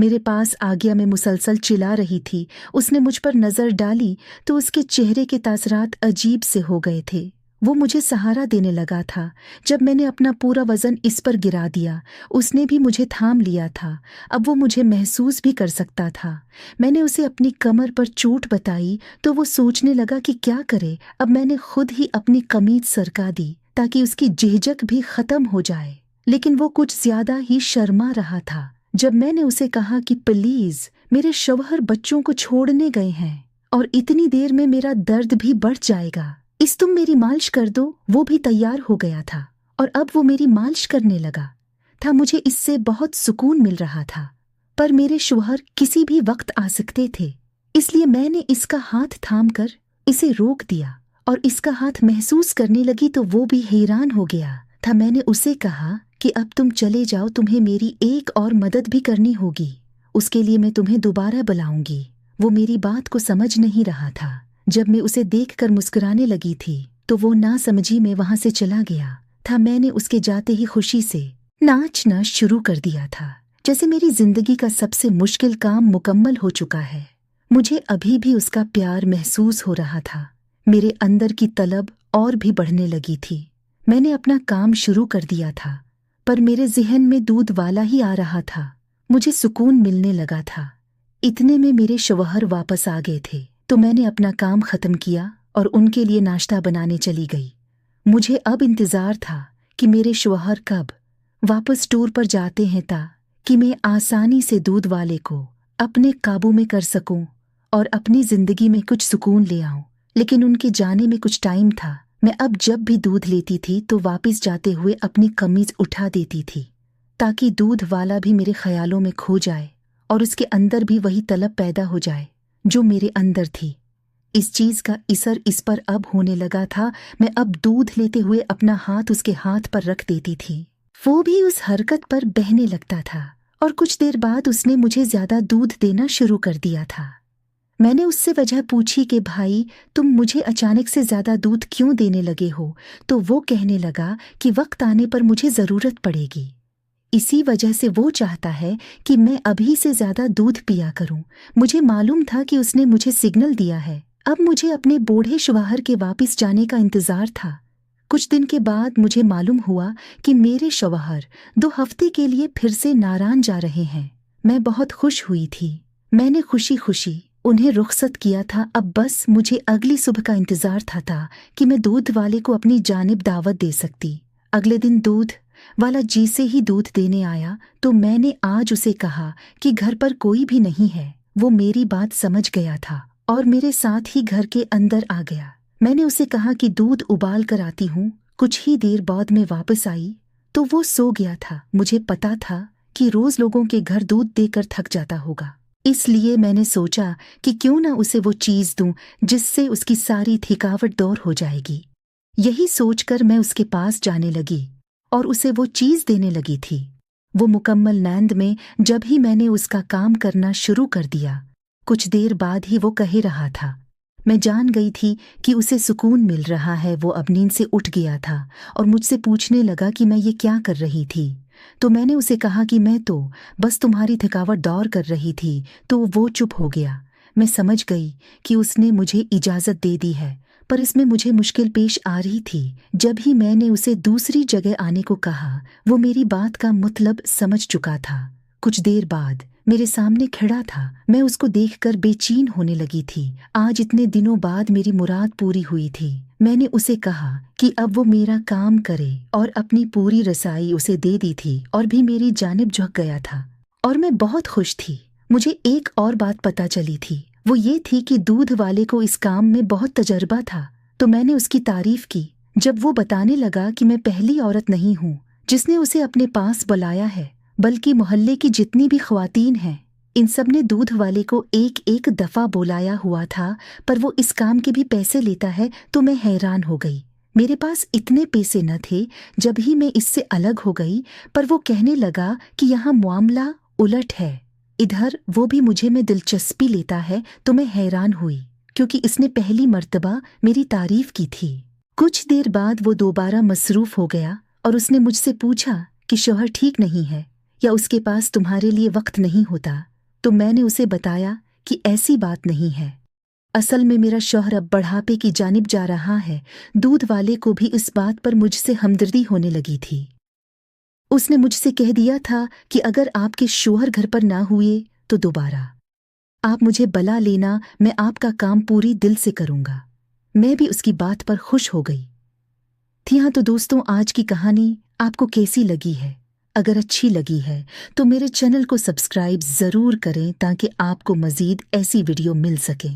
मेरे पास आ गया। मैं मुसलसल चिल्ला रही थी। उसने मुझ पर नज़र डाली तो उसके चेहरे के तासरात अजीब से हो गए थे। वो मुझे सहारा देने लगा था। जब मैंने अपना पूरा वज़न इस पर गिरा दिया, उसने भी मुझे थाम लिया था। अब वो मुझे महसूस भी कर सकता था। मैंने उसे अपनी कमर पर चोट बताई तो वो सोचने लगा कि क्या करे। अब मैंने खुद ही अपनी कमीज सरका दी ताकि उसकी झिझक भी ख़त्म हो जाए, लेकिन वो कुछ ज़्यादा ही शर्मा रहा था। जब मैंने उसे कहा कि प्लीज़, मेरे शौहर बच्चों को छोड़ने गए हैं और इतनी देर में मेरा दर्द भी बढ़ जाएगा, तुम मेरी मालिश कर दो, वो भी तैयार हो गया था और अब वो मेरी मालिश करने लगा था। मुझे इससे बहुत सुकून मिल रहा था, पर मेरे शौहर किसी भी वक्त आ सकते थे, इसलिए मैंने इसका हाथ थामकर इसे रोक दिया और इसका हाथ महसूस करने लगी तो वो भी हैरान हो गया था। मैंने उसे कहा कि अब तुम चले जाओ, तुम्हें मेरी एक और मदद भी करनी होगी, उसके लिए मैं तुम्हें दोबारा बुलाऊंगी। वो मेरी बात को समझ नहीं रहा था। जब मैं उसे देखकर मुस्कुराने लगी थी तो वो नासमझी में वहां से चला गया था। मैंने उसके जाते ही खुशी से नाचना शुरू कर दिया था, जैसे मेरी जिंदगी का सबसे मुश्किल काम मुकम्मल हो चुका है। मुझे अभी भी उसका प्यार महसूस हो रहा था। मेरे अंदर की तलब और भी बढ़ने लगी थी। मैंने अपना काम शुरू कर दिया था, पर मेरे ज़हन में दूध वाला ही आ रहा था। मुझे सुकून मिलने लगा था। इतने में मेरे शौहर वापस आ गए थे तो मैंने अपना काम ख़त्म किया और उनके लिए नाश्ता बनाने चली गई। मुझे अब इंतज़ार था कि मेरे शौहर कब वापस टूर पर जाते हैं ताकि मैं आसानी से दूध वाले को अपने काबू में कर सकूं और अपनी ज़िंदगी में कुछ सुकून ले आऊं। लेकिन उनके जाने में कुछ टाइम था। मैं अब जब भी दूध लेती थी तो वापस जाते हुए अपनी कमीज उठा देती थी ताकि दूध वाला भी मेरे ख्यालों में खो जाए और उसके अंदर भी वही तलब पैदा हो जाए जो मेरे अंदर थी। इस चीज़ का असर इस पर अब होने लगा था। मैं अब दूध लेते हुए अपना हाथ उसके हाथ पर रख देती थी। वो भी उस हरकत पर बहने लगता था और कुछ देर बाद उसने मुझे ज़्यादा दूध देना शुरू कर दिया था। मैंने उससे वजह पूछी कि भाई, तुम मुझे अचानक से ज़्यादा दूध क्यों देने लगे हो? तो वो कहने लगा कि वक्त आने पर मुझे ज़रूरत पड़ेगी, इसी वजह से वो चाहता है कि मैं अभी से ज़्यादा दूध पिया करूं। मुझे मालूम था कि उसने मुझे सिग्नल दिया है। अब मुझे अपने बूढ़े शौहर के वापस जाने का इंतज़ार था। कुछ दिन के बाद मुझे मालूम हुआ कि मेरे शौहर 2 हफ्ते के लिए फिर से नारान जा रहे हैं। मैं बहुत खुश हुई थी। मैंने खुशी खुशी उन्हें रुखसत किया था। अब बस मुझे अगली सुबह का इंतज़ार था कि मैं दूध वाले को अपनी जानिब दावत दे सकती। अगले दिन दूध वाला जी से ही दूध देने आया तो मैंने आज उसे कहा कि घर पर कोई भी नहीं है। वो मेरी बात समझ गया था और मेरे साथ ही घर के अंदर आ गया। मैंने उसे कहा कि दूध उबाल कर आती हूँ। कुछ ही देर बाद मैं वापस आई तो वो सो गया था। मुझे पता था कि रोज लोगों के घर दूध देकर थक जाता होगा, इसलिए मैंने सोचा कि क्यों ना उसे वो चीज़ दूं जिससे उसकी सारी थकावट दूर हो जाएगी। यही सोचकर मैं उसके पास जाने लगी और उसे वो चीज़ देने लगी थी। वो मुकम्मल नींद में जब ही मैंने उसका काम करना शुरू कर दिया, कुछ देर बाद ही वो कह रहा था। मैं जान गई थी कि उसे सुकून मिल रहा है। वो अब नींद से उठ गया था और मुझसे पूछने लगा कि मैं ये क्या कर रही थी। तो मैंने उसे कहा कि मैं तो बस तुम्हारी थकावट दूर कर रही थी। तो वो चुप हो गया। मैं समझ गई कि उसने मुझे इजाज़त दे दी है, पर इसमें मुझे मुश्किल पेश आ रही थी। जब ही मैंने उसे दूसरी जगह आने को कहा, वो मेरी बात का मतलब समझ चुका था। कुछ देर बाद मेरे सामने खड़ा था। मैं उसको देखकर बेचैन होने लगी थी। आज इतने दिनों बाद मेरी मुराद पूरी हुई थी। मैंने उसे कहा कि अब वो मेरा काम करे और अपनी पूरी रसाई उसे दे दी थी और भी मेरी जानिब झुक गया था और मैं बहुत खुश थी। मुझे एक और बात पता चली थी, वो ये थी कि दूध वाले को इस काम में बहुत तजर्बा था। तो मैंने उसकी तारीफ की जब वो बताने लगा कि मैं पहली औरत नहीं हूँ जिसने उसे अपने पास बुलाया है, बल्कि मोहल्ले की जितनी भी ख्वातीन हैं, इन सब ने दूध वाले को एक एक दफ़ा बुलाया हुआ था, पर वो इस काम के भी पैसे लेता है। तो मैं हैरान हो गई। मेरे पास इतने पैसे न थे। जब ही मैं इससे अलग हो गई, पर वो कहने लगा कि यहाँ मामला उलट है, इधर वो भी मुझे में दिलचस्पी लेता है। तो मैं हैरान हुई क्योंकि इसने पहली मर्तबा मेरी तारीफ की थी। कुछ देर बाद वो दोबारा मसरूफ़ हो गया और उसने मुझसे पूछा कि शौहर ठीक नहीं है या उसके पास तुम्हारे लिए वक्त नहीं होता। तो मैंने उसे बताया कि ऐसी बात नहीं है। असल में मेरा शौहर अब बढ़ापे की जानिब जा रहा है। दूध वाले को भी इस बात पर मुझसे हमदर्दी होने लगी थी। उसने मुझसे कह दिया था कि अगर आपके शौहर घर पर ना हुए तो दोबारा आप मुझे बला लेना, मैं आपका काम पूरी दिल से करूंगा। मैं भी उसकी बात पर खुश हो गई थी। हाँ तो दोस्तों, आज की कहानी आपको कैसी लगी है? अगर अच्छी लगी है तो मेरे चैनल को सब्सक्राइब ज़रूर करें ताकि आपको मज़ीद ऐसी वीडियो मिल सके।